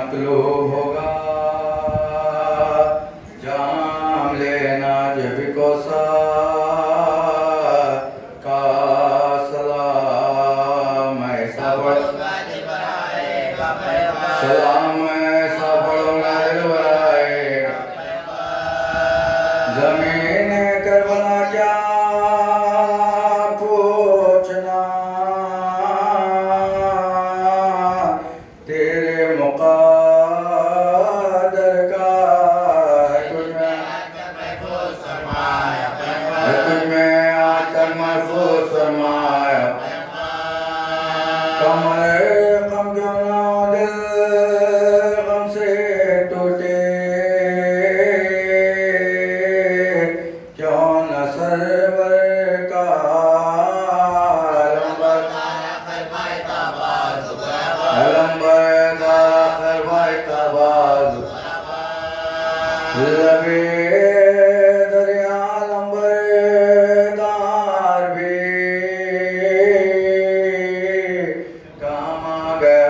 मतलूब होगा जाम लेना जब को का सलाम ऐसा पढ़ूंगा सलाम ऐसा पढ़ूंगा दिल बराएगा जमीन करबला क्या पूछना तेरे मुक़द्दर का तुझ में आकर महफूज फरमाया कमर गम क्यों ना दिल गम से टूटे क्यों न सरवर का अलंबर दाखिल भाई का बाजू लबे दरिया लंबरदार भी काम आ गया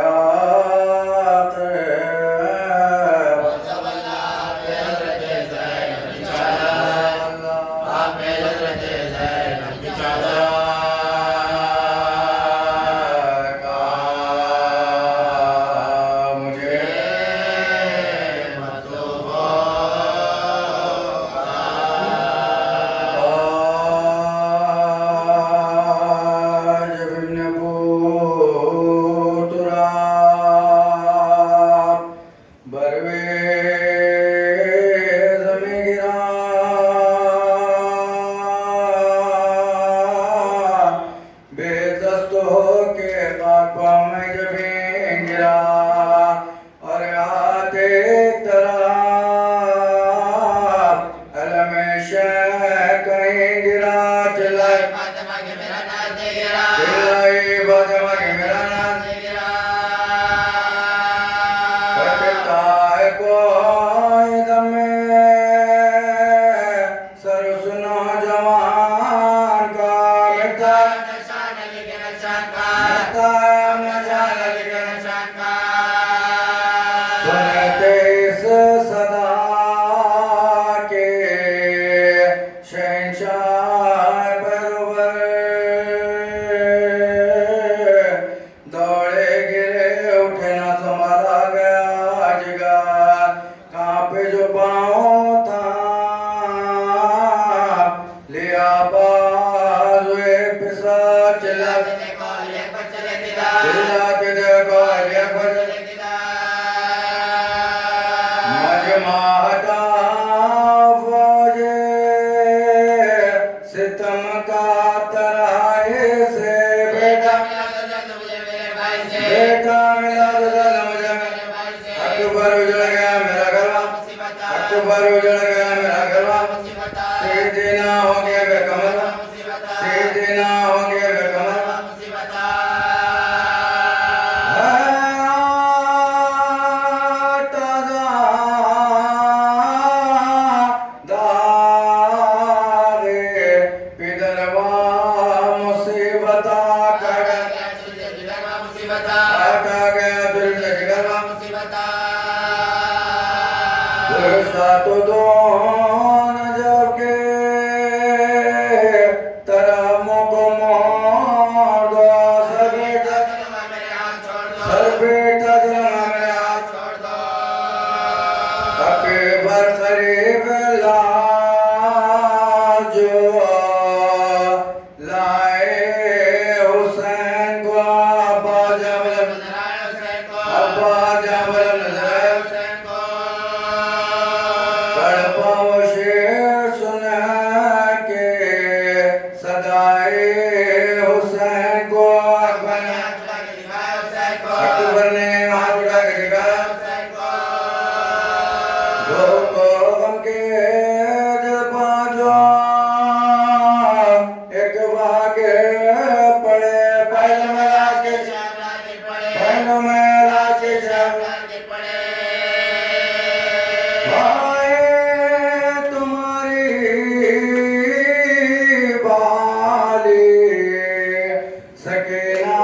सकेना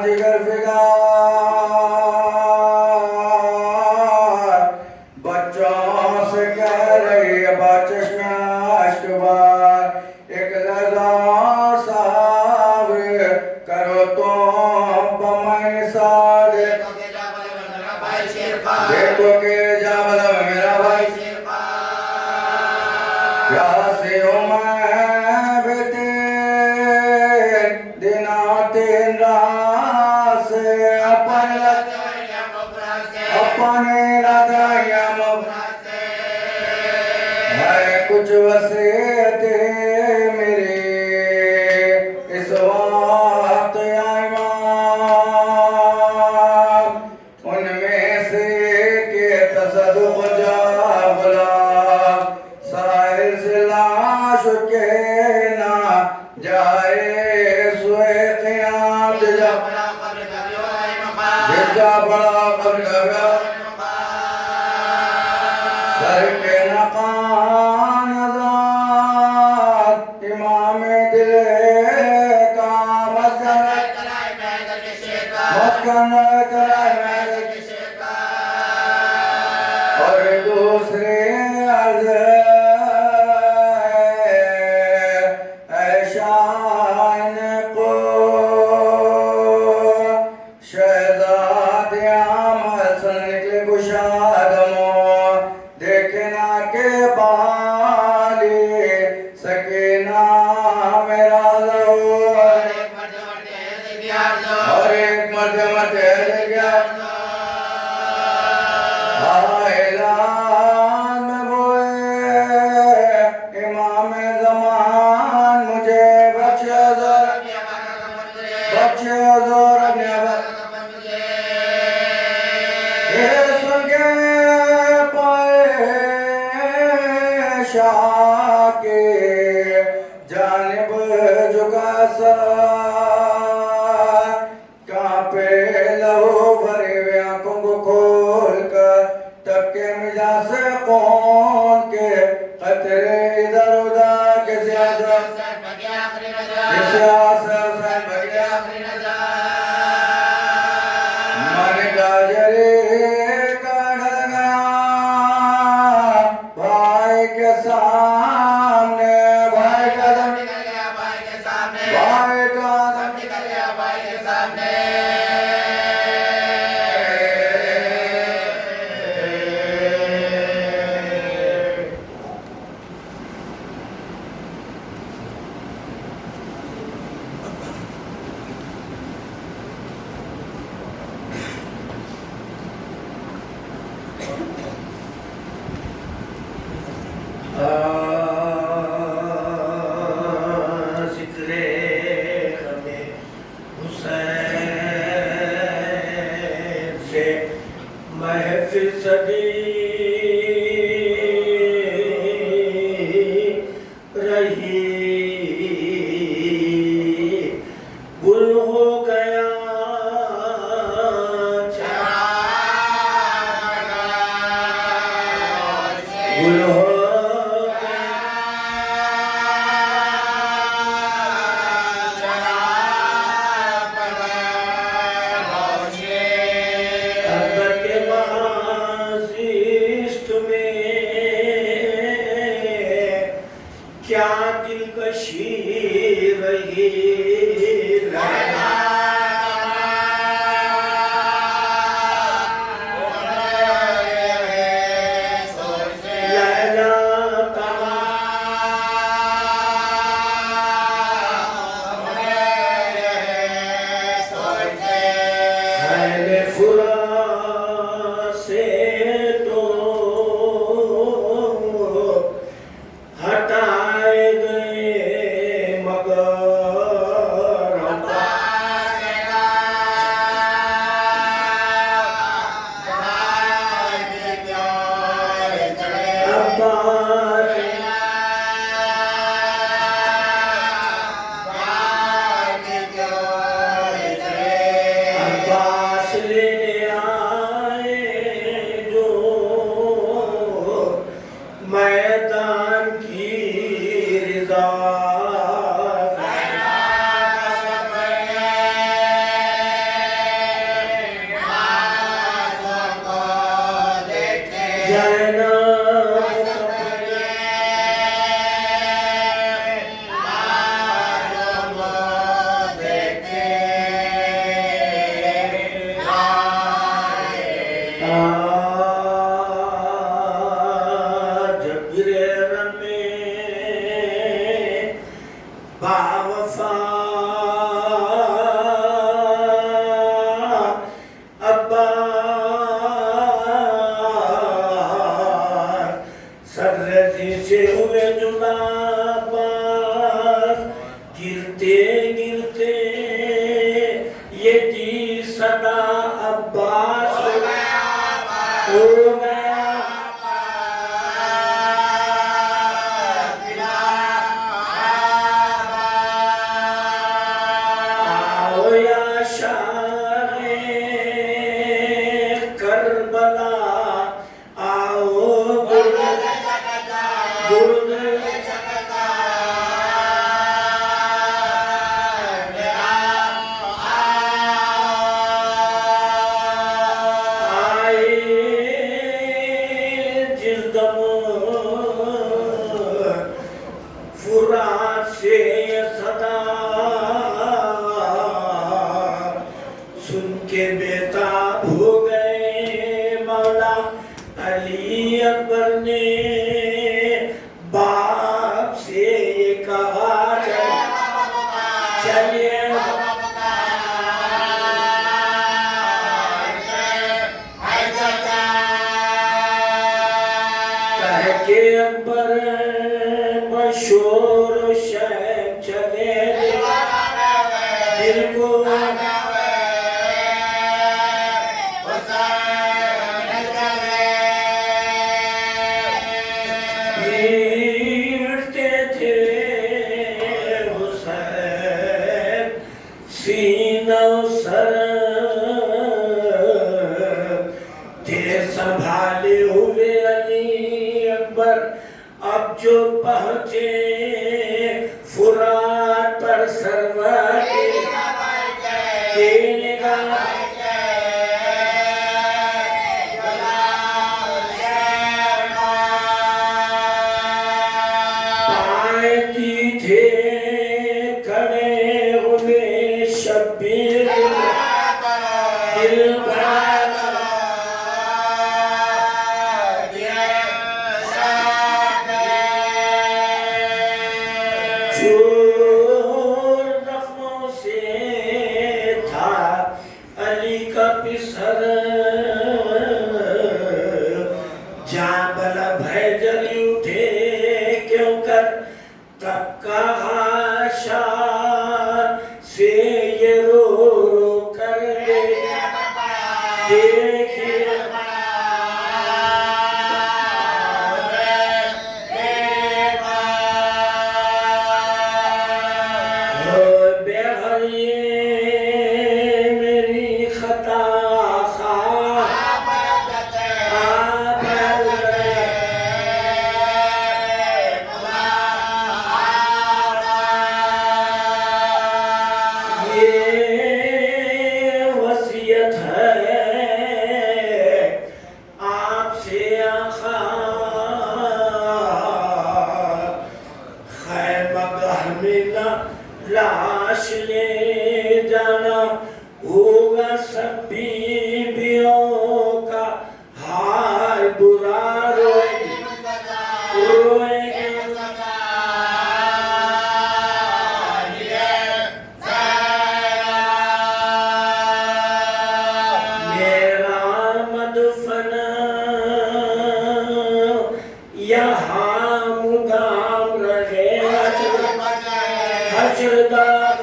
जिगर फिगा निसार देखो के जाबल मेरा भाई प्यासे हो मैं बेटे दिना तीन रात से अपने लगाया है कुछ वसीयत मेरे इस वक्त आईमान उनमें से के तसदुक जाबला साहिर से लाश के ना जाए सोए क़याम जा बड़ा कब्र का सर पे नकान आज़ाद इमाम दिल का मस्कन कराए मैदर और दूसरे अर्ज़ ऐशान को शहज़ादे आमद सन निकले कुशादमो देखना के बाली सकीना मेरा और एक मर्द मरते गया ऐलान में बोए इमाम ज़मान मुझे बख्शे ज़ोर अपने ये सुन के पाए शाह के जानिब झुका सर कांपे लहू भरे हुए आंखों को खोल कर टपके मिजा से कौन के कतरे इधर उधर कैसे आसर मन का जरे का ढल गया भाई के सामने भाई का दम निकल गया भाई के सामने भाई का दम निकल गया भाई के सामने ज़िक्रे ग़मे हुसैन से महफिल सजी रही गुल हो गया गुल हो क्या दिलकशी रही लैला से तो हटाए गए मगर अब्बास लेने खिताब हो गए मौला अली अकबर ने बाप से ये कहा चलिए कह के अकबर मशहूर शहर चले दिल को पीटते थे हुसैन सीना सर थे संभाले हुए अली अकबर अब जो पहुंचे फुरात पर सरवर के निगाह पाती थे खड़े हुए शब्बीर दिल जख्मों से था अली का पिसर जहाँ बला भय जली उठे क्यों कर तब कहा शाह से ये रो रो कर देखिए मेरी खता ये वसीयत है आपसे आखा खैमगाह में लाश ले जाना होगा सब बीवियों का हाल बुरा रोएंगे मेरा मदफन यहाँ मुदाम रहे हशरदार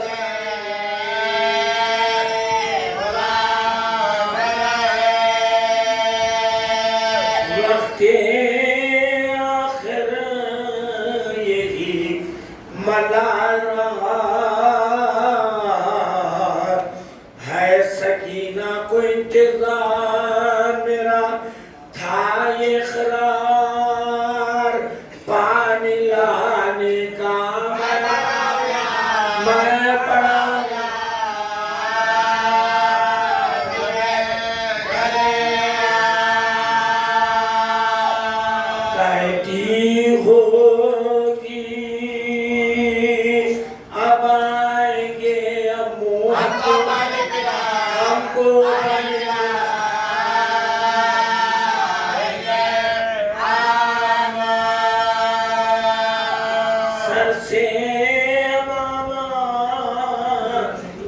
वक़्ते आखिर यही मलाल रहा है सकीना को इंतजार मेरा था ये इक़रार पानी लाने का मैं पड़ा कहती होगी अब आएंगे अम्मू हमको सर से मामा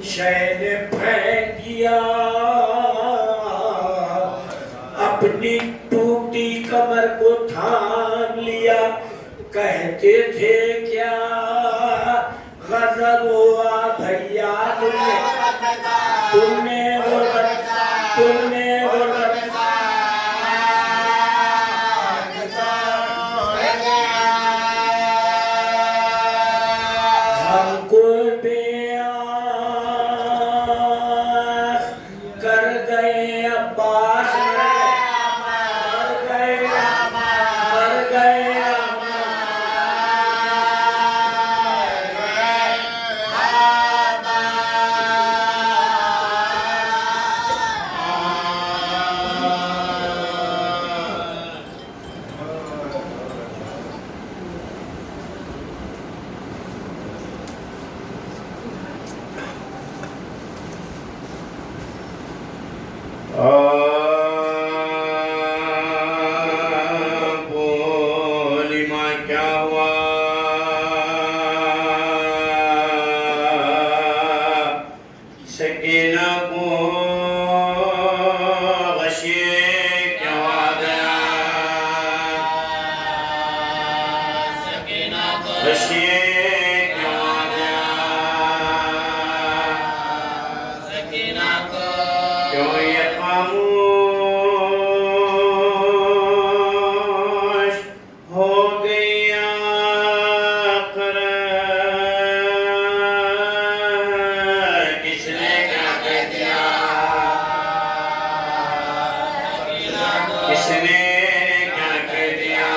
शैन फेंक दिया अपनी टूटी कमर को थाम लिया कहते थे क्या गजब हुआ भैया तुमने हमको बेआस कर गए अब्बास मर गए बोली माँ क्या हुआ? सकीना को गशिए क्यों आ गया? गशिए क्यों आ गया? क्यों ये खामोश हो गई आखिर? किसने क्या कह दिया? किसने क्या कह दिया?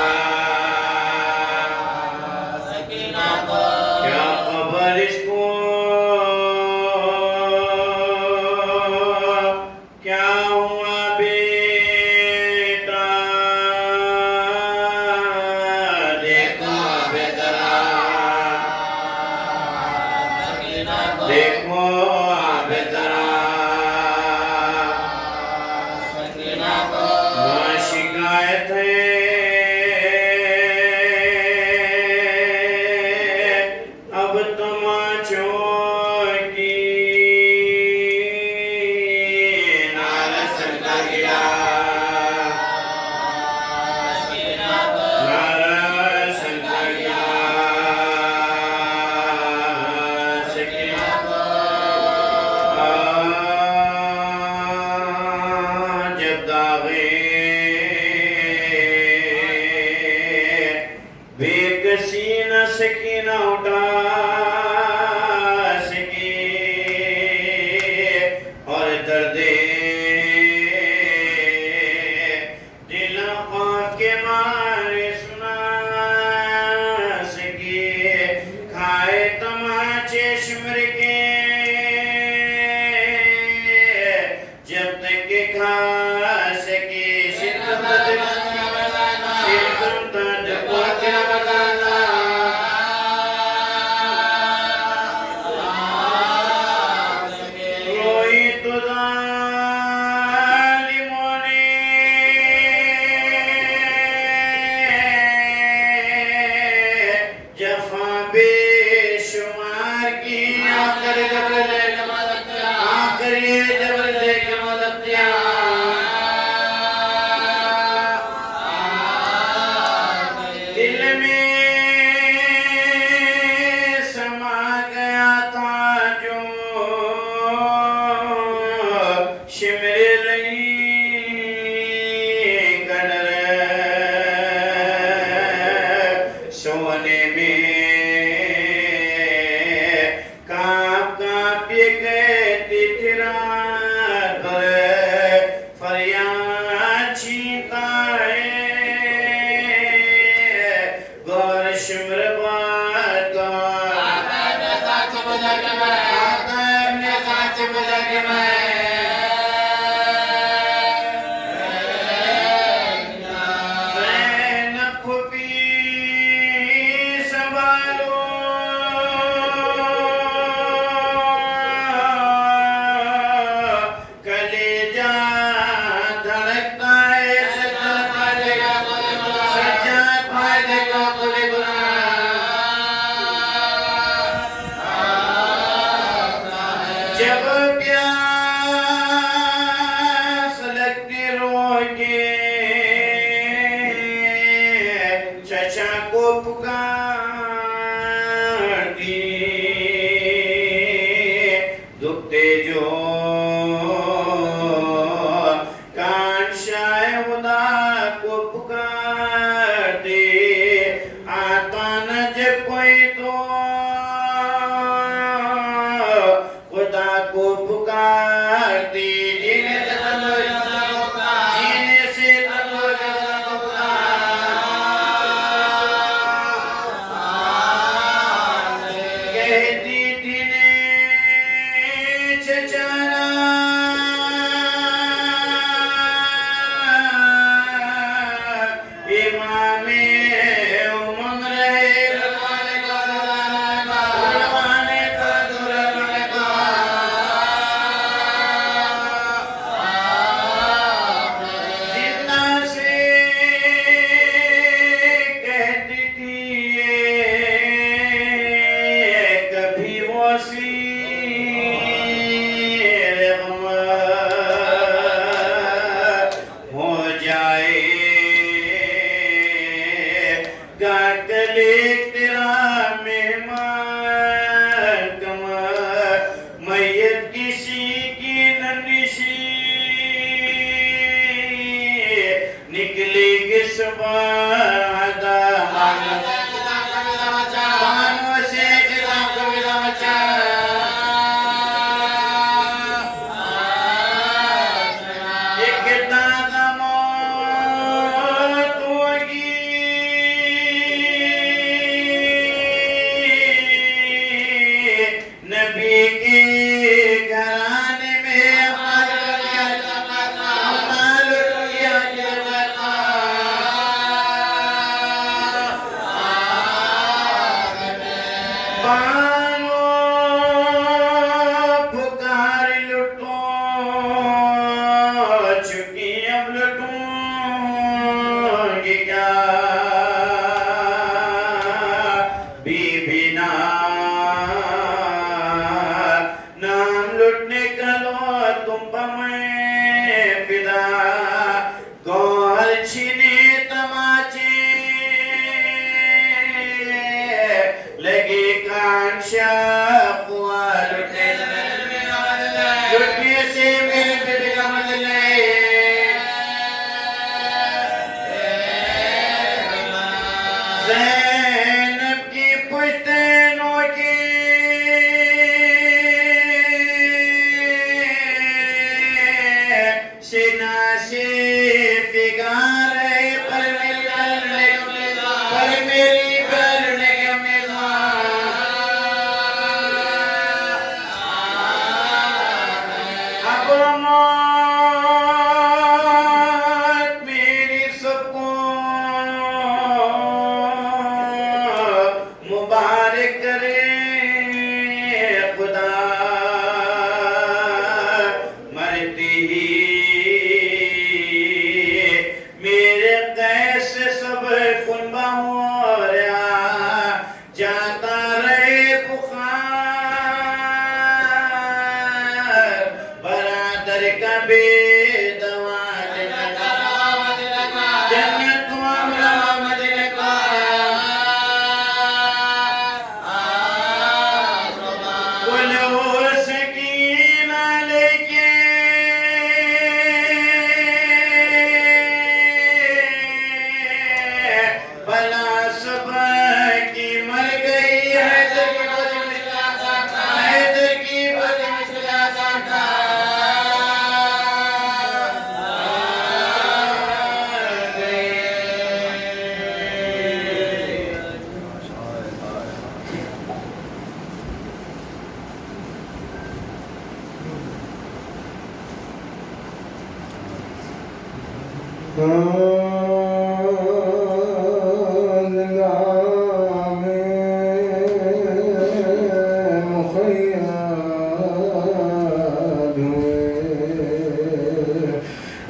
क्या खबर इसको? क्या हुआ बेटा? देखो अबे जरा, देखो अबे जरा। माँ शिकायत है अब तमाचों की। नारस का गिरा, नारस का गिरा। सकीना जब दागे बेकसी न सकीना उठा सकी और दर्दे दिल के मारे सुना सकी। खाए तमाचे शिमर के जब तक के खा सके। सिद्धम तद को क्या बताना? रोई तो जालिमों ने जफा बेशुमार की। आकर ये जबर दे के मदतिया। दिल में समा गया था जो शिमरे लई कलर। सोने में कांप कांप ये कहती थी रात भर फरियाद छीनता है। गौर शिमर बात गौर आता है अपने साथ बुझा के मैं सुबादा बानो से खिताब कबीला मचा एक दादा मौत होगी नबी के घराने में बानो पुकार लुटो चुकी अब लुटूंगी क्या बीबी नाम लुटने का लो तुम पर मैं फिदा गौर छीने तमाचे लगे कांशा हुआ लुटने से मेरे बेटे का मतलब है ज़ैनब की पुश्तैनों की सीना से फिगार है पर मेरी बरने के अब मौत मेरी सुकून मुबारक करे खुदा मरती ही मेरे कैसे सब कुनबा हो रहा जाता रहे बुखार बरादर का बेदवा जन्नत मामला मदीने का कुल हो सकीना लेके भला सुबह की मर गई हैदर की बड़ी मिसला साका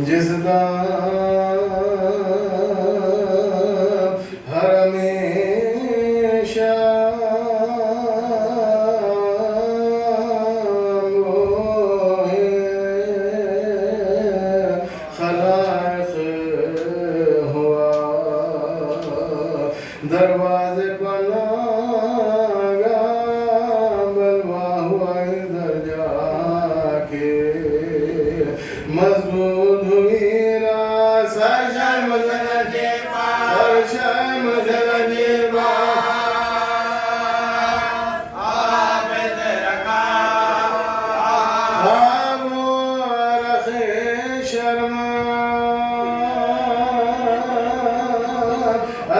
जिसदा हमेशा दरवाजे बनागा बलवा हुआ इधर जाके मजबूत हुई सरशम सरशम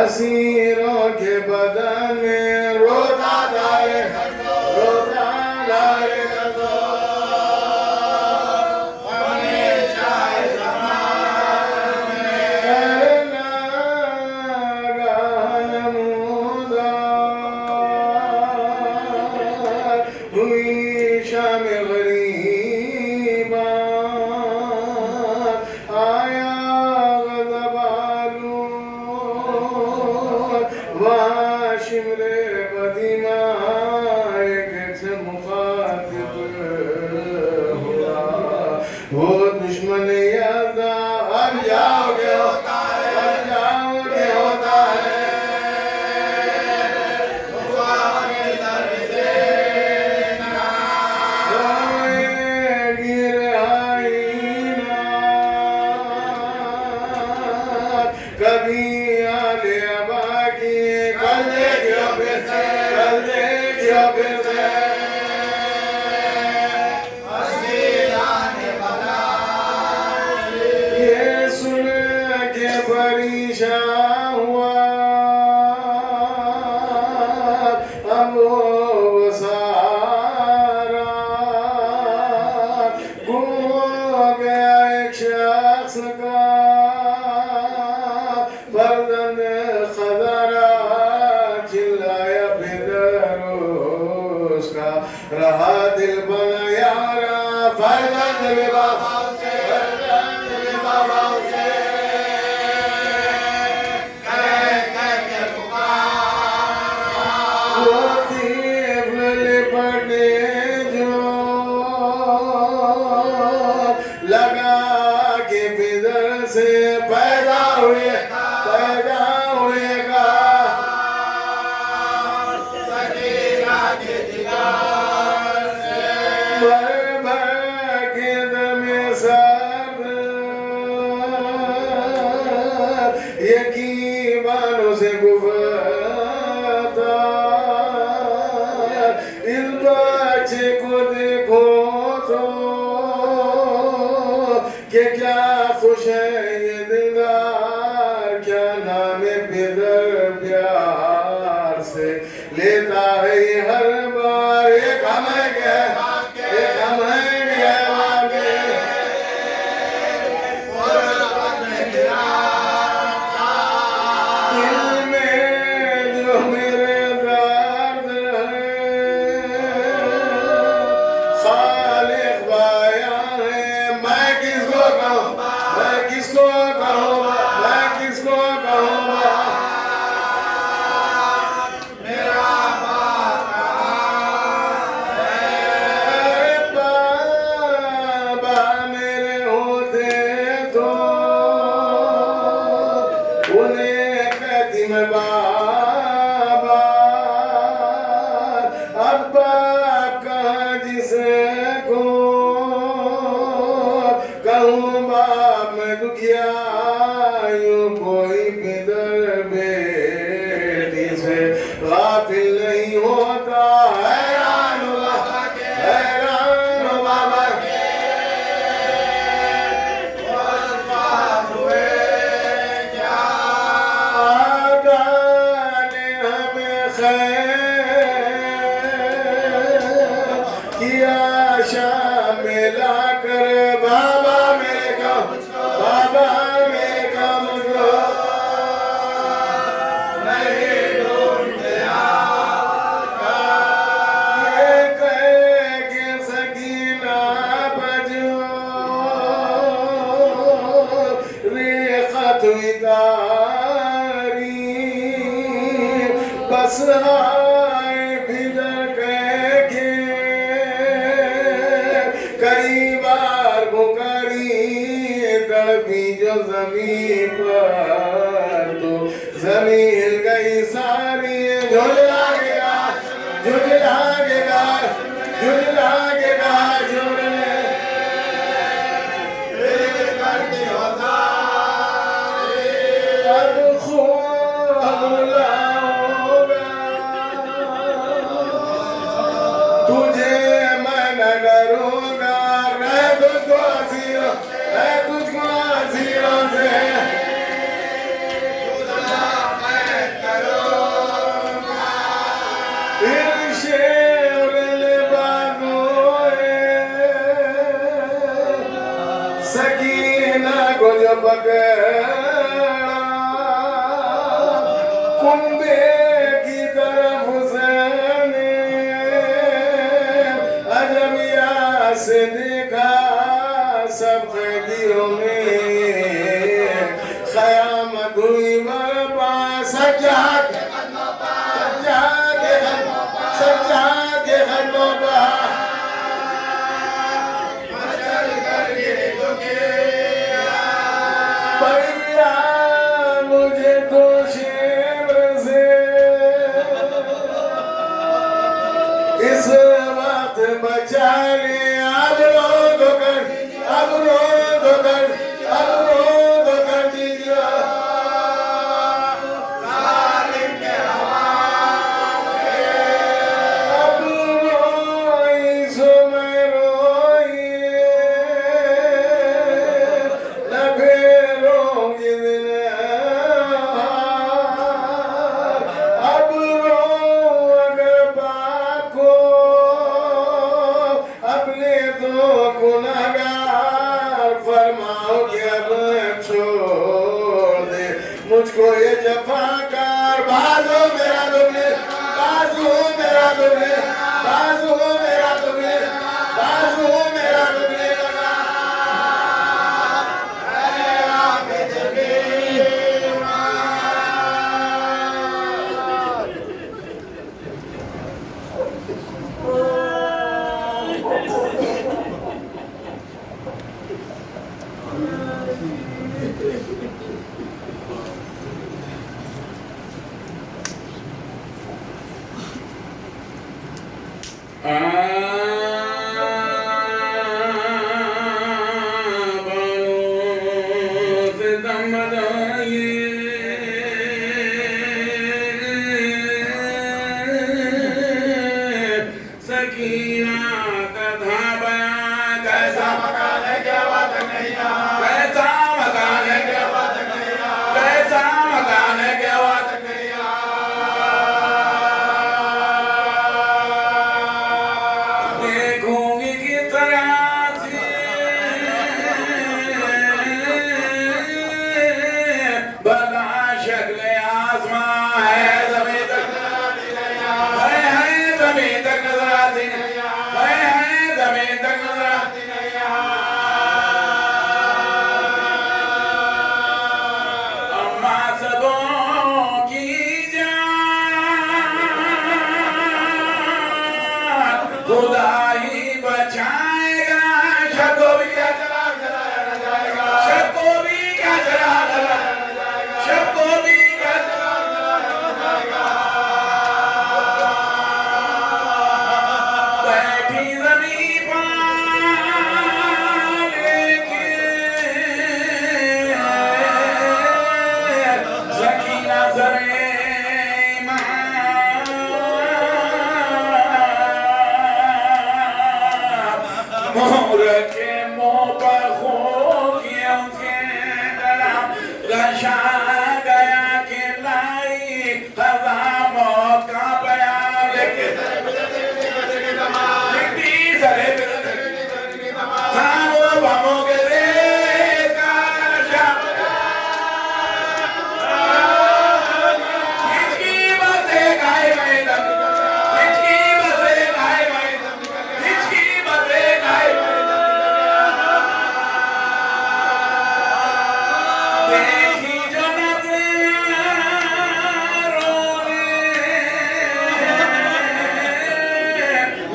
असीरों के बदन में रोता दाए हमेशा करना गानमुदार हुई शाम गरीबा आया गज़बालू सका फर्जंद खजरा चिल्लाया बेदरोस का रहा दिल बना यारा फर्जंद बाबा से लगा के बिदर से पैदा हुए का भर के दमे सब यकीबानों से गुफता इस बच्चे को देखो तो कि क्या खुश है ये दिलदार क्या नाम बेदर प्यार से लेता है ये हर बार एक हम है दिल में जो मेरे दर्द है खालिक बाया है मैं किसको कहूँगा बाबा मेरे होते तो उन्हें कहती मैं बाबा अब्बा कहाँ जिसे को कहूँ बाप मैं दुखिया यूं कोई बिदर बेटी से गाफिल नहीं होता हैरान बाबा के आका ने हमें खैर किया शामिल लाकर बाबा मेरे काम मुझको नहीं ढूंढते ये कह के सकीना बजो रेखत विदारी बस हाय बिदर के कई बार पुकारी तड़पी जो जमीन पर तो जमीन हिल गई सारी झुलला गया अब खूब लाऊंगा तुझे मैं न डरूंगा मैं तुझको हसीरों से सकीना को जो पकड़ा कुंबे की तरफ उसने अजमिया से देखा सब कैदियों में क़यामत हुई बरपा सज्जाद के खत्मों पर भैया मुझे तो शेर से इस वक्त बचा ले आज तुम्हें बाजू मेरा तुम्हें बाजू मेरा तुम्हें लगा है आबिद बेईमान। सकीना कथा बयां कैसा मकान है क्या बात नहीं कैसा मकान है क्या बात नहीं कैसा मकान है क्या बात नहीं देखूंगी किस तरह से भला शक्ल आसमां है जमीन तक जमीन तक नजर आती है जमीन तक नजर आती है अम्मा सबों की जान खुदा ही बचाएगा शको भी क्या चला चलाया न जाएगा शको भी क्या चला चलाया न जाएगा शको भी क्या चला चलाया न जाएगा बैठी ज़मीं पर लेके सकीना सरे मोर के मुंह पर खोखियों के डरा गशा गया कि लाई खज़ा मौत का बयान लेके लिखती सरे थामो बमो के रेत का नशा हिचकी बसे गाय मैदान हिचकी बसे गाय मैदान हिचकी बसे गाय देखी जो रोने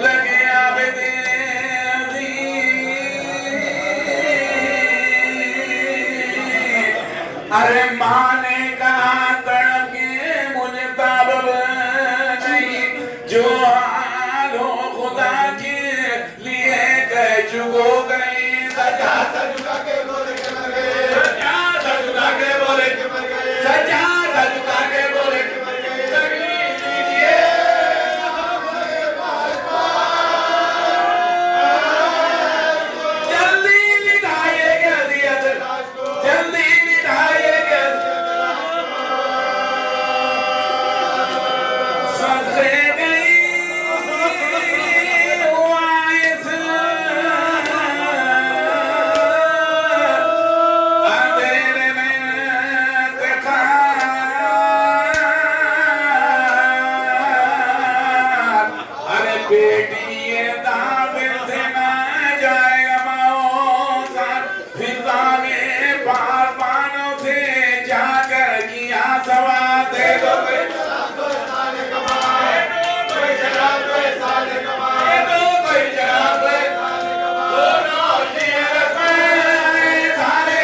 लगे आबिदे अज़ीज़। अरे माँ ने कहा तड़प के मुझे ताबब नहीं जो हाल हो खुदा के लिए कह चुको गई सजा सजुका के बोले के मर गए सजा सजुका के बोले के मर गए सजा सजुका के बोले के मर गए तकलीफ दीजिए जल्दी लिटाइएगा अज़ियत जल्दी लिटाइएगा सबसे गई वाइस अंधेरे में देखा अरे बेटी ये दावे से ना जाएगा मौसम फिजा में पार पानों से जाकर किया सवाल दे दो कोई शराब दो साले कमाए कोई शराब दो साले कमाए दो कोई शराब दो साले कमाए दोनों शेर में सारे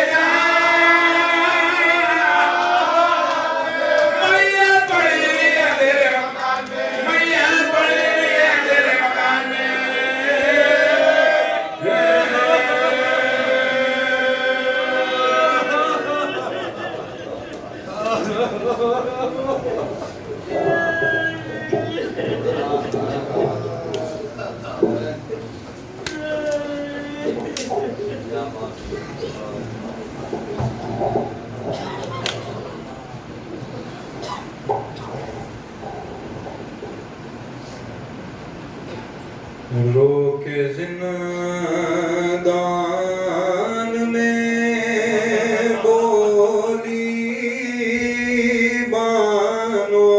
मैया पड़ी हुई है तेरे मकान में मैया पड़ी हुई है तेरे मकान में रोके जिंदान में बोली बानो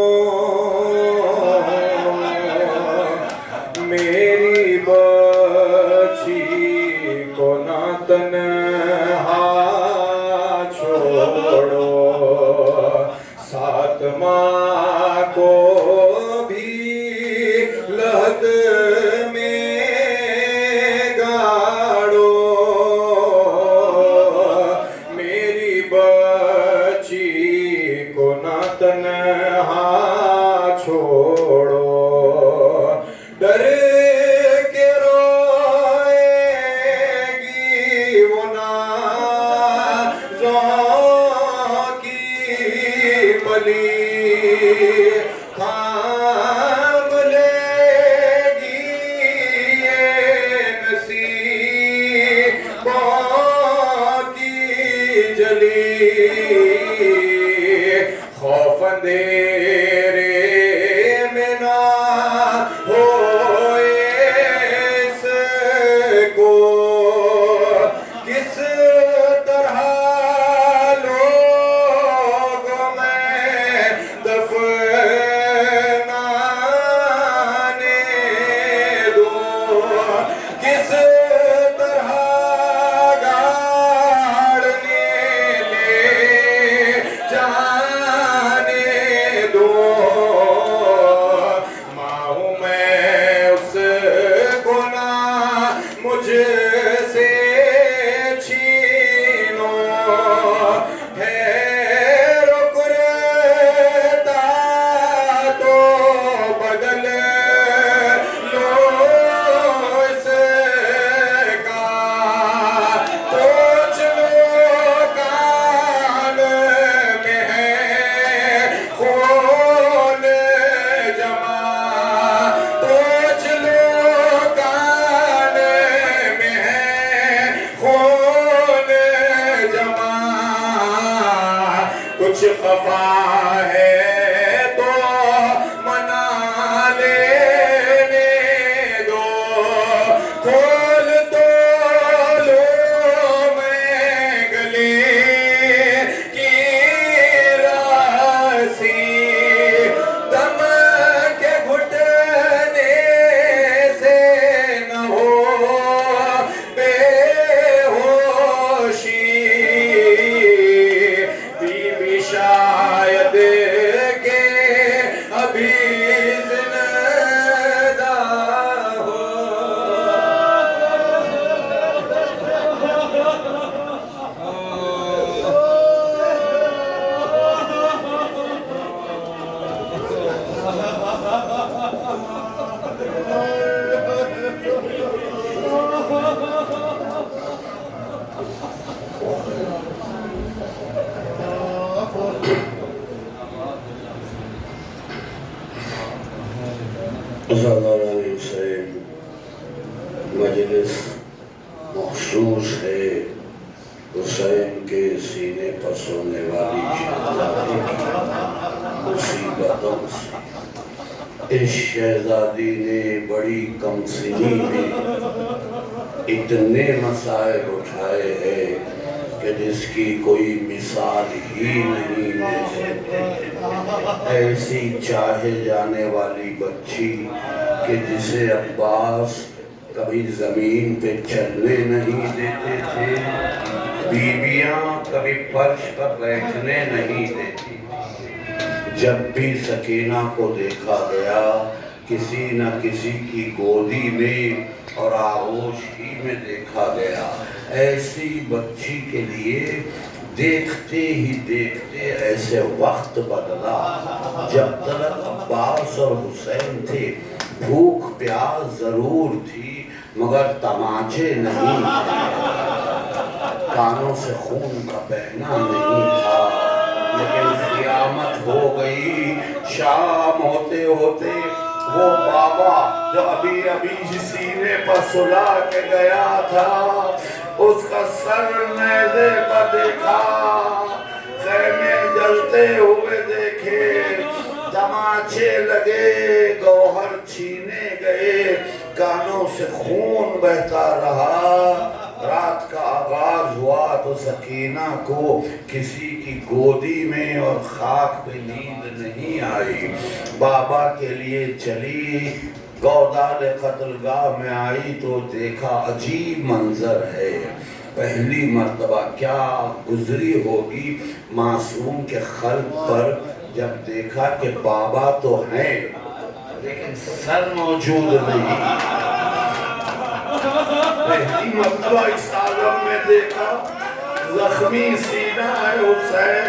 जली खौफ अंधेरे में ना होए इसको किस तरह लोग में दफनाने दो किस तरह गाड़ने ले जाने दो माहूं मैं उस गुनाह मुझसे छीनो है रुक रहता तो बदल लो इसका तो चलो कान में है खून जमा तो चलो कान में है खून जमा कुछ खफा है तो मना लेने दो खोल दो लो मैं गले की रासी दम के घुटने से न हो बेहोशी बीबी शायद के अभी जिंदा हो मजलिस मखसूस है हुसैन के सीने पर सोने वाली शहजादी की मुसीबतों से। इस शहजादी ने बड़ी कमसिनी में इतने मसाइल उठाए हैं कि जिसकी कोई मिसाल ही नहीं दे सकते। ऐसी चाहे जाने वाली बच्ची कि जिसे अब्बास कभी जमीन पे चलने नहीं देते थे, बीबियां कभी फर्श पर बैठने नहीं देती। जब भी सकीना को देखा गया किसी न किसी की गोदी में और आगोश ही में देखा गया। ऐसी बच्ची के लिए देखते ही देखते ऐसे वक्त बदला। जब तक अब्बास और हुसैन थे भूख प्यास जरूर थी मगर तमाचे नहीं थे, कानों से खून का बहना नहीं था। लेकिन क़यामत हो गई। शाम होते होते वो बाबा जो अभी अभी सीने पर सुला के गया था उसका सर नेज़े पर देखा, खैमे जलते हुए देखे, तमाचे लगे, गौहर छीने गए, कानों से खून बहता रहा। रात का आगाज हुआ तो सकीना को किसी की गोदी में और खाक पे नींद नहीं आई। बाबा के लिए चली, गौदाल कत्लगाह में आई तो देखा अजीब मंजर है। पहली मर्तबा क्या गुजरी होगी मासूम के खल्ब पर जब देखा कि बाबा तो हैं लेकिन सर मौजूद नहीं। पहली मर्तबा इस आलम में देखा जख्मी सीना है हुसैन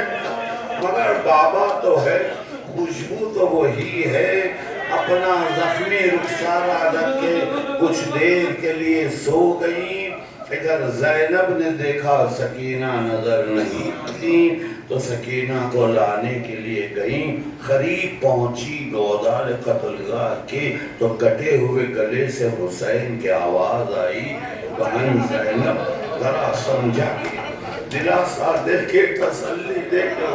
मगर बाबा तो है, खुशबू तो वही है। अपना जख्मी रुखसारा रख के कुछ देर के लिए सो गई। इधर जैनब ने देखा सकीना नजर नहीं आती तो सकीना को लाने के लिए गई। करीब पहुंची गौदाल कत्लगाह के तो कटे हुए गले से हुसैन की आवाज आई, बहन जैनब जरा समझा कि दिलासा देके तसल्ली देके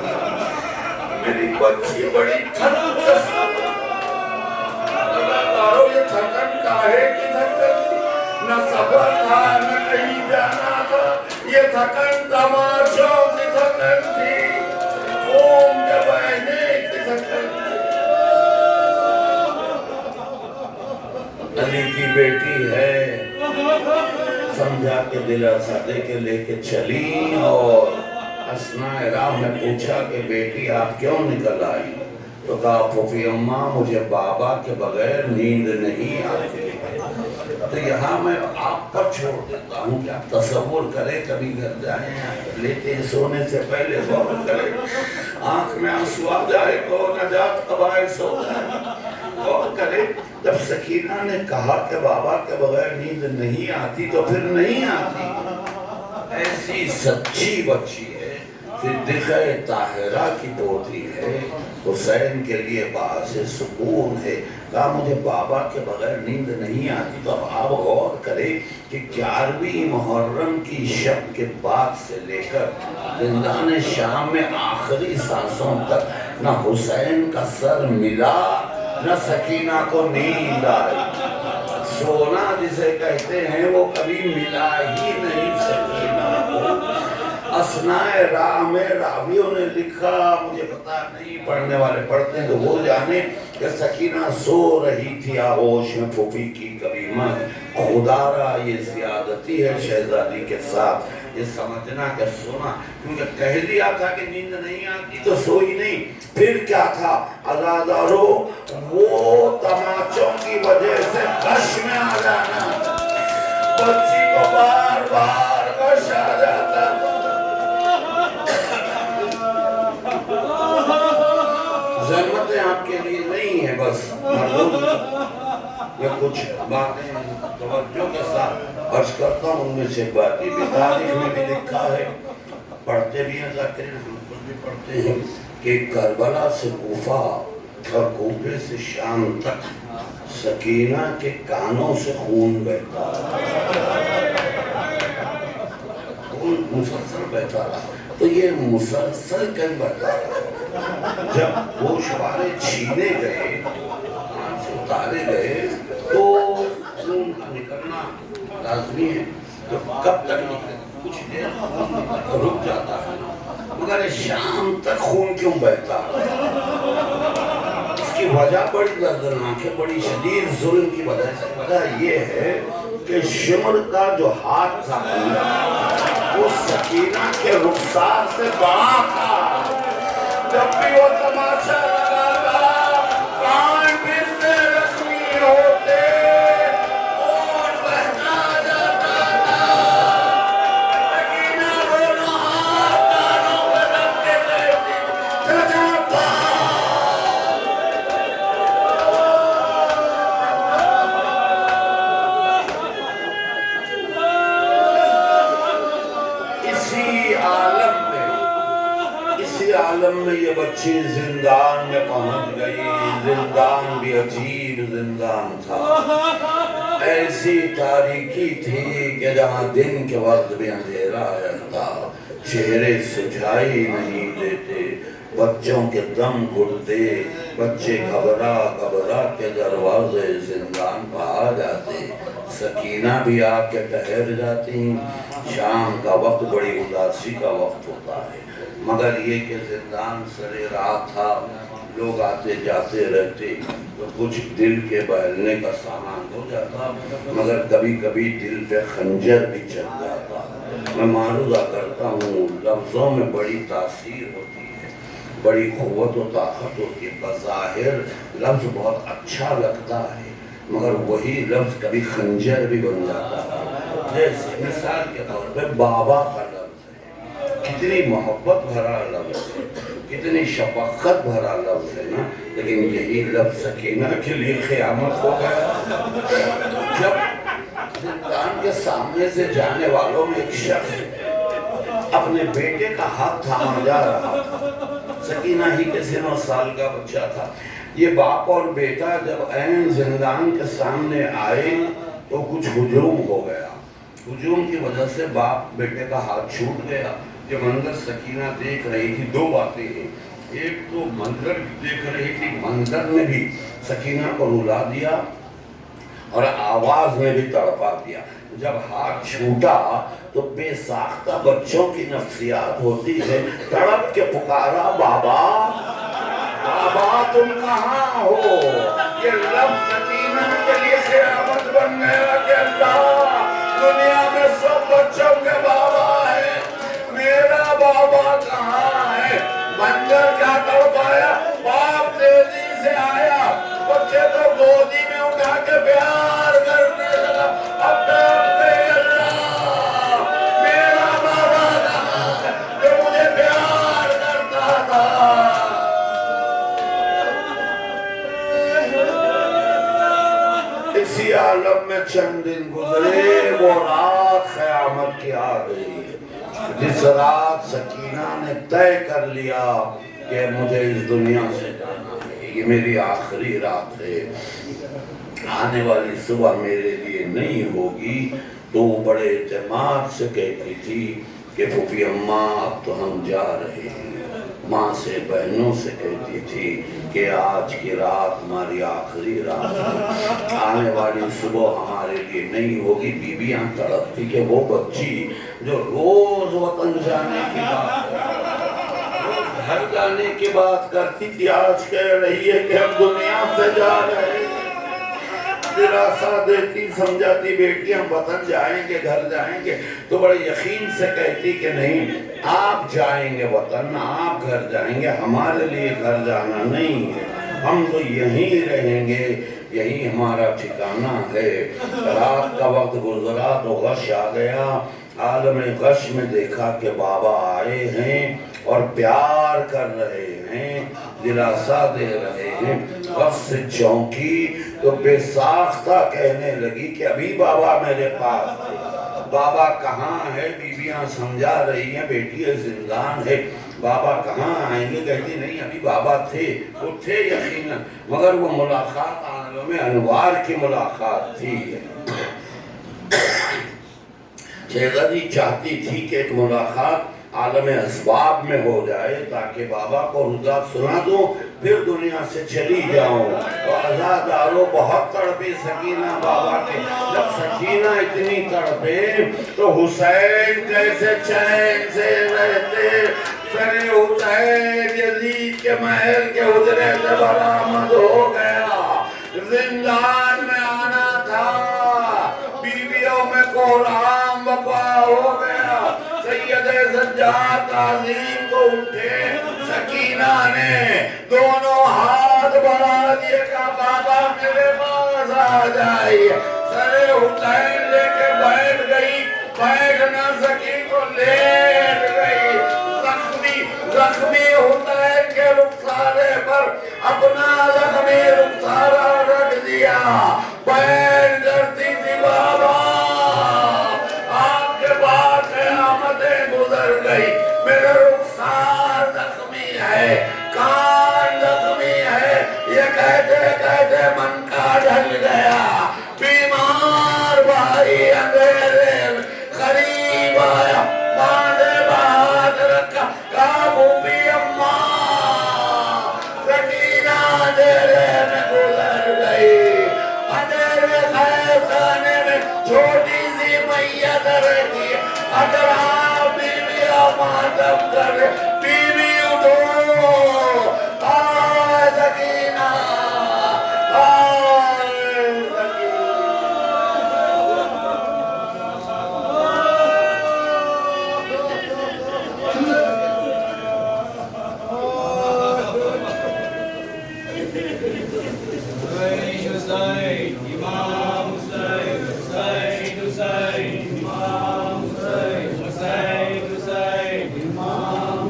मेरी बच्ची बड़ी ये थकन काहे की थकन थी? न सफर था न कहीं जाना था, ये थकन तमाशों की थकन थी, ओम जबाने की थकन थी। अली की बेटी है, समझा के दिलासा दे के लेके चली और असनाए राह में पूछा कि बेटी आप क्यों निकल आई? तो कहा फूफी अम्मा मुझे बाबा के बगैर नींद नहीं आती। तो यहाँ मैं आप पर छोड़ देता हूँ कि आप तसव्वुर करें, कभी घर जाए लेते सोने से पहले गौर करें, आंख में आंसू आ जाए को नजात कबाए सो जाए, गौर करें। जब सकीना ने कहा कि बाबा के बगैर नींद नहीं आती तो फिर नहीं आती। ऐसी सच्ची बच्ची है, सिद्दीक़ा ताहिरा की पोती है, हुसैन के लिए बाअस सुकून है। कहा मुझे बाबा के बगैर नींद नहीं आती। तो अब आप गौर करें कि 11वीं मुहर्रम की शब के बाद से लेकर जिंदान शाम में आखिरी सांसों तक न हुसैन का सर मिला न सकीना को नींद आई। सोना जिसे कहते हैं वो कभी मिला ही नहीं सकीना को। असनाए राह में रावियों ने लिखा, मुझे पता नहीं, पढ़ने वाले पढ़ते हैं तो वो जाने कि सकीना सो रही थी आगोश में फूफी की कभी मन, खुदारा ये ज़ियादती है शहजादी के साथ, ये समझना कि सोना, क्योंकि कह दिया था कि नींद नहीं आती तो सोई नहीं। फिर क्या था अज़ादारो, वो तमाचों की वजह से गश में आ जाना, बच्ची को बार बार गश आ जाता। ज़हमतें आपके लिए नहीं है, बस मर्दों ये कुछ बातें तवज्जो के साथ अर्ज करता हूँ। उनमें से बात ये भी तारीख में भी लिखा है, पढ़ते भी हैं, ज़ाकिर बिल्कुल भी पढ़ते हैं कि करबला से कूफा और कूफे से शाम तक सकीना के कानों से खून बहता, खून मुसलसल बहता रहा। तो ये मुसलसल क्यों बहता रहा? जब गोशवारे छीने गए, उतारे गए, तो खून का निकलना लाजमी है। तो कब तक निकले? कुछ देर रुक जाता है, मगर शाम तक खून क्यों बहता? इसकी वजह बड़ी दर्दनाक है, बड़ी शदीद जुल्म की वजह से। वजह ये है कि शिमर का जो हाथ था वो सकीना के रुखसार से बड़ा था। जब भी वो तमाशा लगाता, कान फिरते रश्मि होते और बहता जाता था। सकीना दोनों हाथ कानों पे रख के कहती, चाचा आलम में ये बच्ची जिंदान में पहुंच गई। जिंदान भी अजीब जिंदान था, ऐसी तारीकी थी कि जहां दिन के वक्त भी अंधेरा रहता, चेहरे सुझाई नहीं देते, बच्चों के दम घुटते, बच्चे घबरा घबरा के दरवाजे जिंदान पर आ जाते। सकीना भी आके ठहर जाती। शाम का वक्त बड़ी उदासी का वक्त होता है, मगर ये कि जिंदान सरे राह था, लोग आते जाते रहते, तो कुछ दिल के बहलने का सामान हो जाता, मगर कभी कभी दिल पे खंजर भी चल जाता। मैं मारूदा करता हूँ, लफ्ज़ों में बड़ी तासीर होती है, बड़ी क़ुव्वत और ताकत होती है। बज़ाहिर लफ्ज़ बहुत अच्छा लगता है, मगर वही लफ्ज़ कभी खंजर भी बन जाता है। जैसे मिसाल के तौर पे बाबा का लफ्ज़ है, कितनी मोहब्बत भरा लफ्ज़ है, कितनी शफ़क़त भरा लफ्ज़ है ना, लेकिन यही लफ्ज़ सकीना के लिए क़यामत हो गया। जब जिंदान के सामने से जाने वालों में एक शख्स अपने बेटे का हाथ थामा जा रहा था। सकीना ही के 9 साल का बच्चा था। ये बाप और बेटा जब ऐन जिंदान के सामने आए तो कुछ हुजूम हो गया। हुजूम की वजह से बाप बेटे का हाथ छूट गया। जब अंदर सकीना देख रही थी, दो बातें हैं। एक तो मंजर देख रही थी, मंजर ने भी सकीना को रुला दिया और आवाज में भी तड़पा दिया। जब हाथ छूटा तो बेसाख्ता बच्चों की नफ्सियात होती है, तड़प के पुकारा, बाबा बाबा तुम कहाँ हो। ये लफ्ज़ सकीना के लिए क़यामत बन गया कि अल्लाह दुनिया में सब बच्चों के बाबा है, मेरा बाबा कहाँ है। मंजर क्या तड़पाया, बाप तेजी से आया, बच्चे को गोदी में उठा के प्यार करने लगा। अब अल्लाह मेरा बाबा कहाँ है जो मुझे प्यार करता था। इसी आलम में चंद दिन गुजरे, वो रात क़यामत की आ गई जिस रात सकीना ने तय कर लिया कि मुझे इस दुनिया से जाना है, ये मेरी आखिरी रात है, आने वाली सुबह मेरे लिए नहीं होगी। तो बड़े एतमाद से कहती थी कि फूफी अम्मा अब तो हम जा रहे हैं। माँ से बहनों से कहती थी कि आज की रात हमारी आखिरी रात है, आने वाली सुबह हमारे लिए नहीं होगी। बीबियां तड़पती कि वो बच्ची जो रोज वतन जाने की बात, रोज घर जाने की बात करती थी, आज कह रही है कि हम दुनिया से जा रहे हैं। दिलासा देती, समझाती बेटी हम वतन जाएंगे, घर जाएंगे, तो बड़े यकीन से कहती कि नहीं, आप जाएंगे वतन, आप घर जाएंगे, हमारे लिए घर जाना नहीं है, हम तो यहीं रहेंगे, यही हमारा ठिकाना है। रात का वक्त गुजरा तो गश आ गया। आलम गश में देखा कि बाबा आए हैं और प्यार कर रहे हैं, दिलासा दे रहे हैं। बस से चौंकी तो बेसाख्ता कहने लगी कि अभी बाबा मेरे पास थे, बाबा कहाँ है। बीबियां समझा रही हैं, बेटी जिंदान है, बाबा कहाँ आएंगे। कहती नहीं, अभी बाबा थे, वो थे यकीनन, मगर वो मुलाकात आलम अनवार की मुलाकात थी। शहजादी चाहती थी कि एक मुलाकात आलम असबाब में हो जाए ताकि बाबा को रुदा सुना दूं, फिर दुनिया से चली जाऊं। तो आजादारो बहुत तड़पे सकीना बाबा के। जब सकीना इतनी तड़पे तो हुसैन जैसे चैन से रहते, सरे हुसैन यजीद के महल के हुजरे से बरामद हो गया। जिंदान में आना था, बीवियों में कोहराम बपा हो गया। सैयदे सज्जाद ताज़ीम को उठे, सकीना ने दोनों हाथ बढ़ा दिए, कहा बाबा मेरे पास आ जाइए। सरे हुसैन लेके बैठ गई, बैठ न सकी तो लेट गई। जख्मी हुसैन के रुखसारे पर अपना जख्मी रुखसारा रख दिया। बैठ करती थी बाबा, आपके पास क़यामतें गुजर गई, मेरा रुखसार जख्मी है, कान जख्मी है। ये कहते कहते मन का ढल गया। बीमार भाई अंधेरे करीब आया, बांधे बात रखा, काबू भी अम्मा। सकीना अंधेरे में गुजर गई। अंधेरे खाने में छोटी सी मैयत रहती है, अगर आप बीवी मातम कर, बीवी उठो, Sakina Imam Hussain, Hussain, Hussain, Imam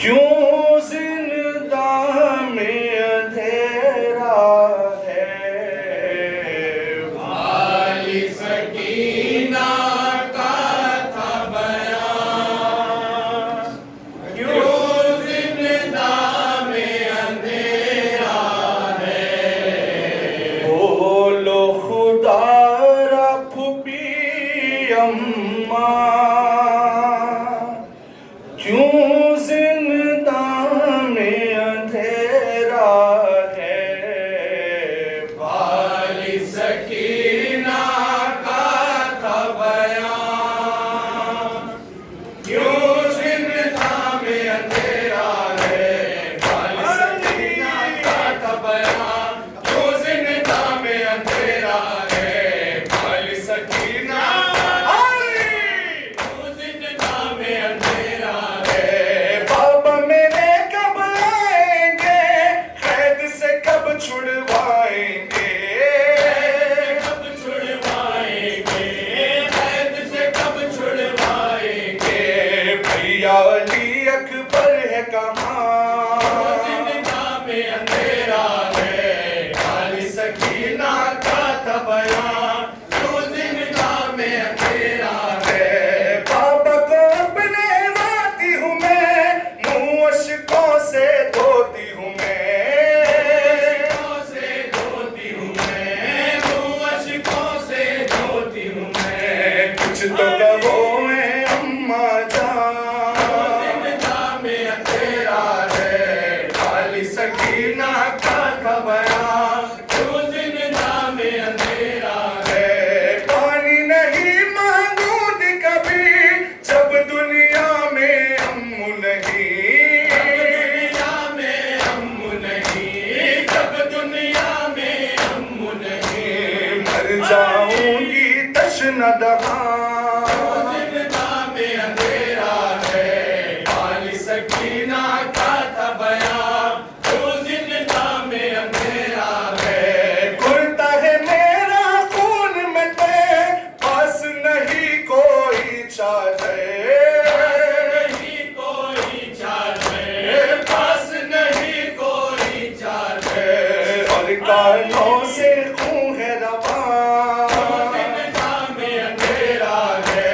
क्यों जिंदा में अंधेरा है, वाली सकीना का था बयान। क्यों जिंदा में अंधेरा है, बोलो खुदा रब्बी अम्मा, क्यों जिंदा में अंधेरा है, वाली सकीना का था बयान। क्यों जिंदा में अंधेरा है, वाली सकीना का था बयान। क्यों जिंदा में अंधेरा है, वाली सकीना, क्यों जिंदा में अंधेरा है। बाबा मेरे कब आएंगे, कैद से कब छुड़वाएंगे, कब छुड़वाएंगे, कैद से कब छुड़वाएंगे। भैया अली अकबर है कहाँ, जिंदा में अंधेरा है, वाली सकीना का था बयान। क्यों जिंदा में अंधेरा है, बाबा को अपने राती हूँ मैं, मुँह अश्कों से धोती हूँ मैं, अश्कों से धोती हूँ मैं, मुँह अश्कों से धोती हूँ मैं। कुछ तो कहो मैं अम्मा जान, जिंदा में अंधेरा है, वाली सकीना का था बयान। क्यों जिंदा में अंधेरा है, पानी नहीं मांगूंगी कभी, जब दुनिया में अम्मू नहीं, दुनिया में अम्मू नहीं, जब दुनिया में अम्मू नहीं। मर जाऊंगी तश्ना दहा, जिंदा में अंधेरा है, वाली सकीना का था बयान। क्यों जिंदा में अंधेरा है, कुर्ता है मेरा खून में ते, पास नहीं कोई चादर, नहीं कोई चादर, पास नहीं कोई चादर। और कानों से खून है रवा, जिंदा में अंधेरा है,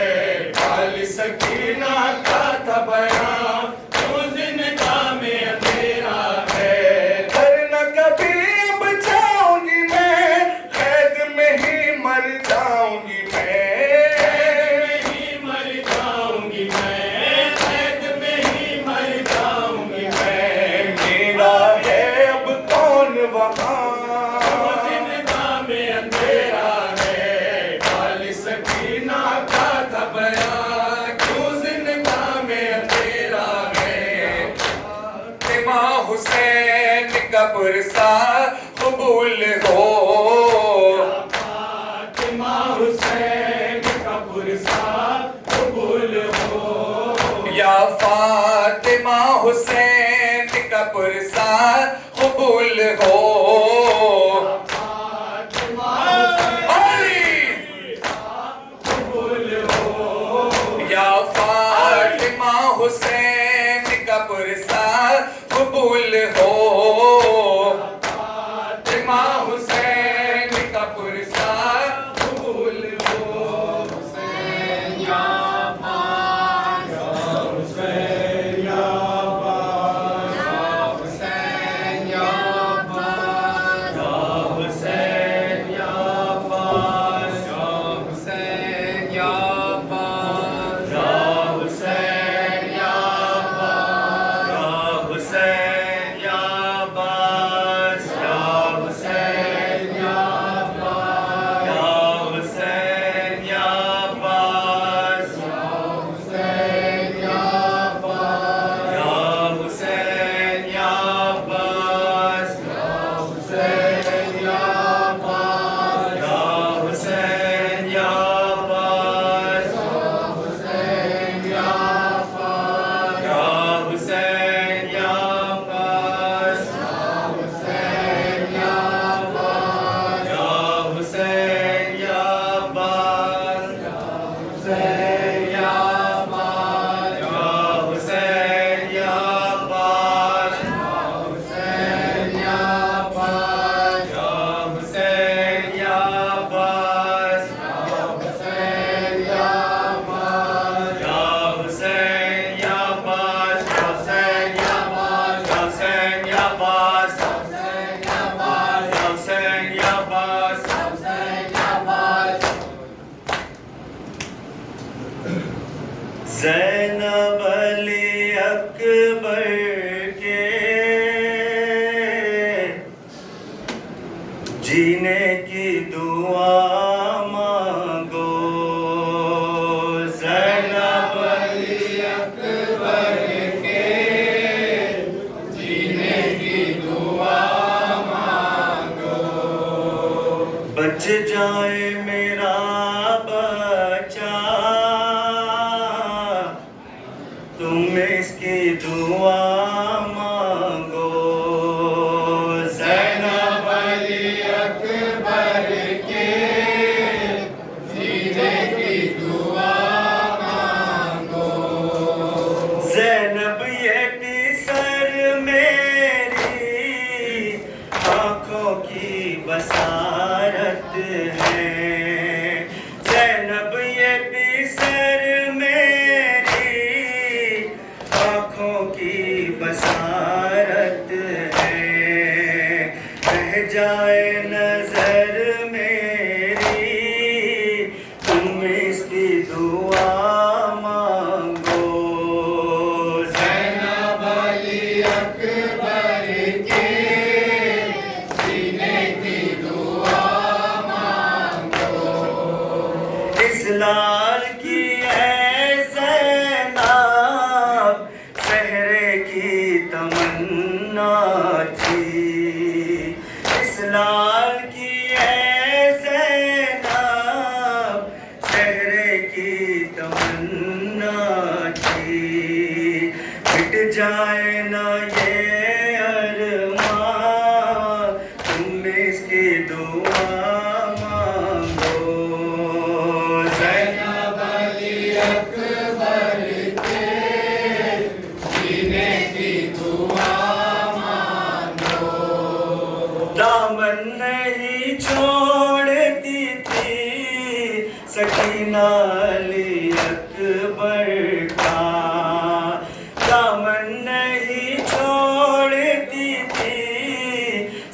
वाली सकीना का था बयान। क्यों जिंदा में अंधेरा है, घर न कभी अब जाऊंगी मैं, कैद में ही मर जाऊंगी मैं, ही मर जाऊंगी मैं, कैद में ही मर जाऊंगी मैं। मेरा है अब कौन वहाँ, जिंदा में अंधेरा है, वाली सकीना का था बयान। क्यों जिंदा में अंधेरा है, फातिमा हुसैन का पुरसा कबूल हो, फातिमा हुसैन का पुरसा कबूल हो, या फातिमा हुसैन का पुरसा कबूल हो। फातिमा हुसैन कबूल हो, या फातिमा हुसैन का पुरसा कबूल हो, फातिमा हुसैन का पुरसा कबूल हो। हुसैन या पास, हुसैन या पास, हुसैन या पास, हुसैन या पास, हुसैन या पास, हुसैन या पास, हुसैन या ज़ैनब अली अकबर के जीने की दुआ मांगो। ज़ैनब अली अकबर के जीने की दुआ मांगो। बच जाए मेरा बच्चा तुम इसकी दुआ मांगो। ज़ैनब अली अकबर के जीने की दुआ मांगो। ज़ैनब ये पिसर मेरी आँखों की बसारत है। ज़ैनब ये पिसर मेरी आँखों की बसारत है। रह जाए नजर मेरी तुम इसकी दुआ मांगो। ज़ैनब अली अकबर के जीने की दुआ मांगो। इस लाल की है ज़ैनब सहरे की तमन्ना थी। इस लाल की है ज़ैनब सहरे की तमन्ना थी। मिट जाए ना ये अरमां तुम इसकी दुआ मांगो। ज़ैनब अली अकबर के जीने की दुआ मांगो। दामन नहीं छोड़ती थी सकीना अली अकबर का। दामन नहीं छोड़ती थी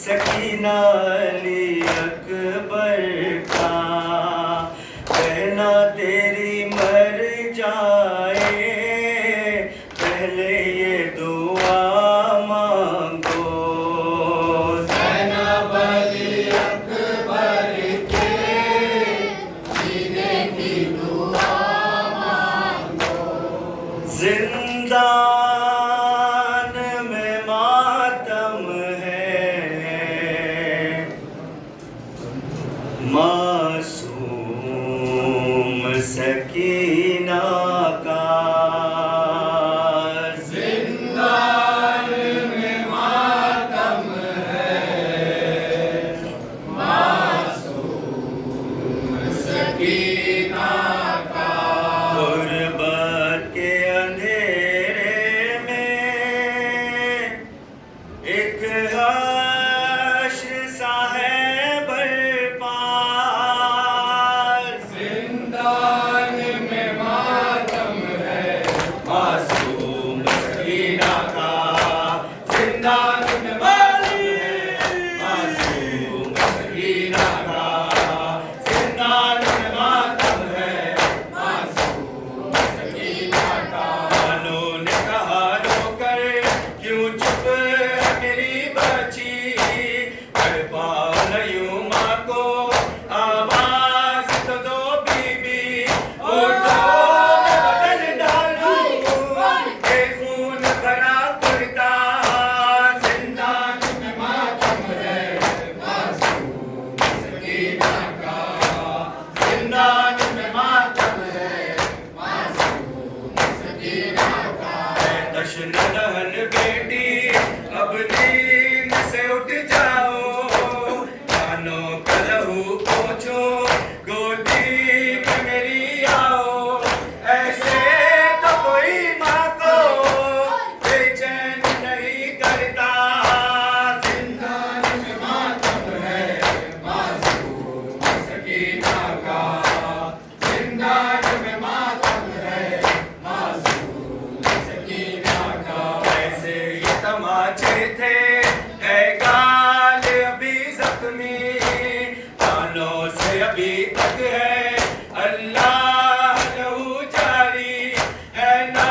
सकीना अली अकबर का। बहना तेरी मर जाए पहले ये दुआ मांगो। ज़ैनब अली अकबर के जीने की दुआ मांगो। जिंदान में मातम है मासूम सकीना का। जिंदान में मातम है मासूम सकीना का। गुर्बत के अंधेरे में एक हश्र सा है बरपार। जिंदान में मातम है मासूम सकीना का। जिंदान में मातम है मासूम सकीना का। जिंदान में मातम है मासूम सकीना का। मानो ने कहा रोकर क्यों चुप है मेरी बच्ची। तड़पाओ न यूं माँ को आवाज तो दो बीबी। उठो मैं बदल डालूं ये खून भरा कुर्ता। जिंदान में मातम है मासूम सकीना का। जिंदान में मातम है मासूम सकीना का। दशन दहन बेटी अब नींद से उठ जाओ। कानों का लहू पोंछो गोदी में मेरी आओ। ऐसे तो कोई माँ को बेचैन नहीं करता। जिंदान में मातम है मासूम सकीना का। जिंदान में मातम है मासूम सकीना का। ऐसे ये तमाचे थे है गाल अभी जख्मी। कानों से अभी तक है अल्लाह लहू जारी है ना।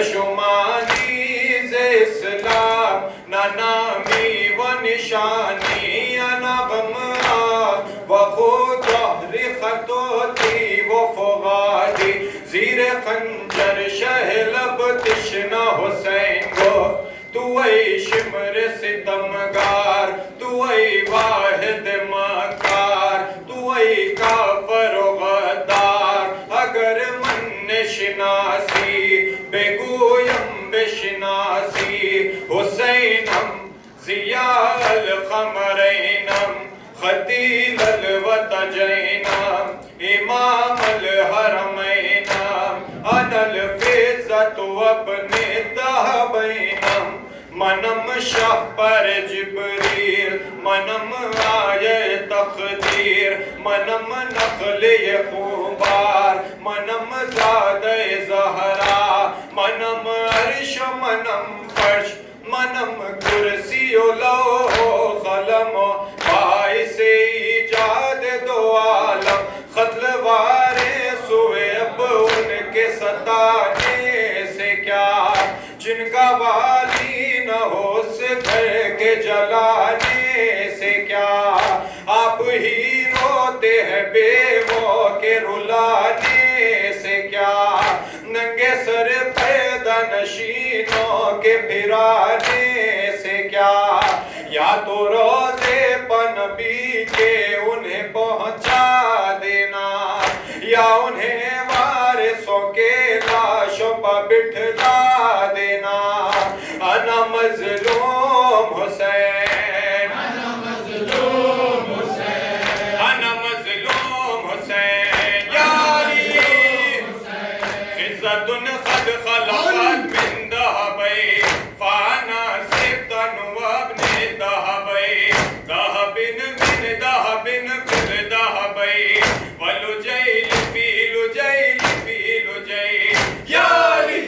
शुमानी से इस्लाम ना नामी व निशानी अनगम व खुद रिखतोती व फुगादी ज़ीर खंजर शहलब तिश्ना हुसैन गो तू ऐ शिमर सितमगार तू ऐ वाहिद मकार तू ऐ काफर गद्दार अगर मन शिनासी बेगोयम बेशिनासी हुसैनम ज़ियाल क़मरैनम ख़तील वतजैनम इमाम हरमैनम अनल फ़िज़्ज़त अपने दहबैनम मनम शाह पर जिब्रील मनम आये तक़दीर मनम नक़ले ख़ुबार मनम ज़ादे ज़हरा मनम अर्श मनम फर्श मनम कुर्सी लौह क़लम बाइसे इजाद दो आलम ख़त्लवारे सुएब उनके सताने से क्या जिनका वाली न हो उस घर के जलाने से क्या आप ही रोते हैं बेवों के रुलाने से क्या नंगे सर पैदा नशीनों के फिराने से क्या या तो रोज़े पनबी के उन्हें पहुंचा देना या उन्हें वारिसों के लाशों पर बिठला देना अना मज़लूम हुसैन अना मज़लूम हुसैन अना मज़लूम हुसैन या अली इज़्ज़तुन क़द ख़लक़त मिन दहबै फ़ाना सिब्तन वब्ने दहबै दहबिन मिन दहबिन फिल दहबै वलुजैल फी लुजैल फी लुजैल या अली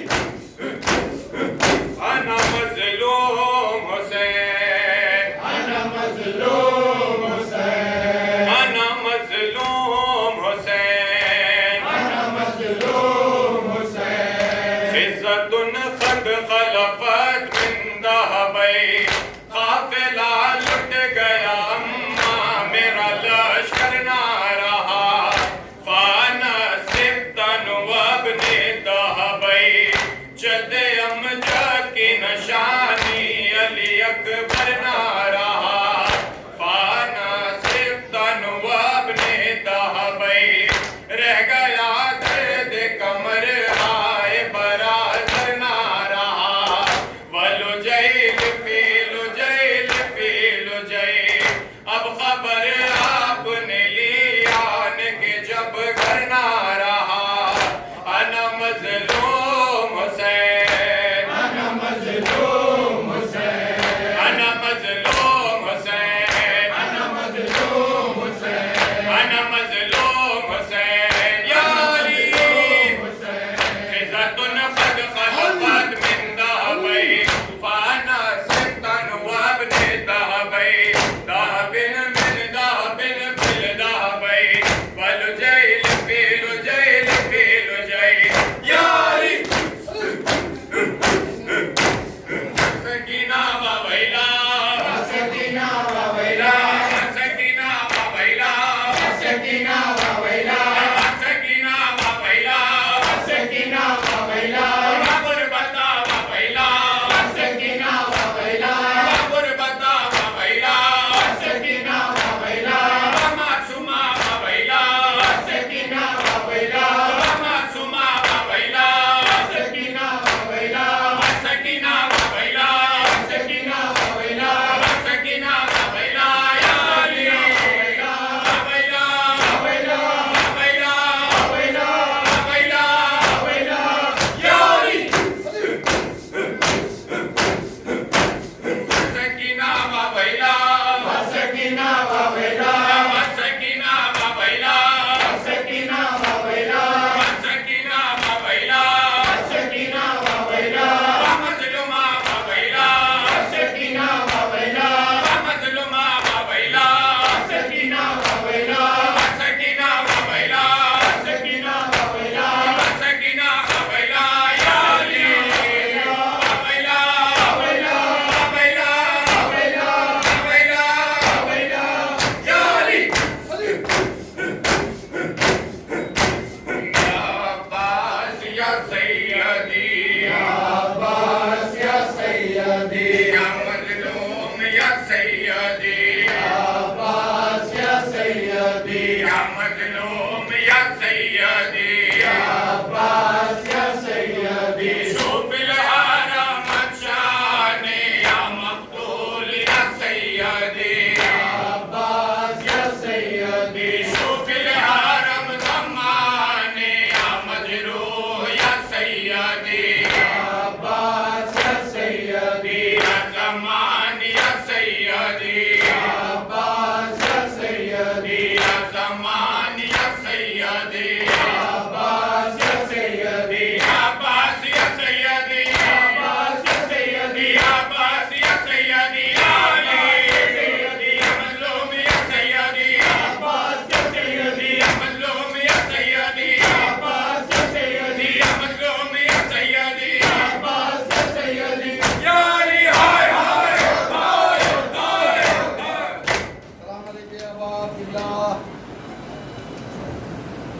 अना मज़लूम हुसैन अना मज़लूम हुसैन अना मज़लूम हुसैन अना मज़लूम हुसैन इज़्ज़तुन क़द ख़लक़त मिन दहबै काफ़िला लुट गया अम्मा मेरा लश्कर ना रहा फ़ाना सिब्तन वब्ने दहबै जदे अमजा की नशानी अली अकबर ना रहा फ़ाना सिब्तन वब्ने दहबै रह गया दर्द कमर हाय बरादर ना रहा वलुजैल फी लुजैल फी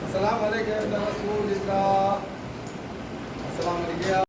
अस्सलाम वालेकुम रसूलुल्लाह। अस्सलाम वालेकुम।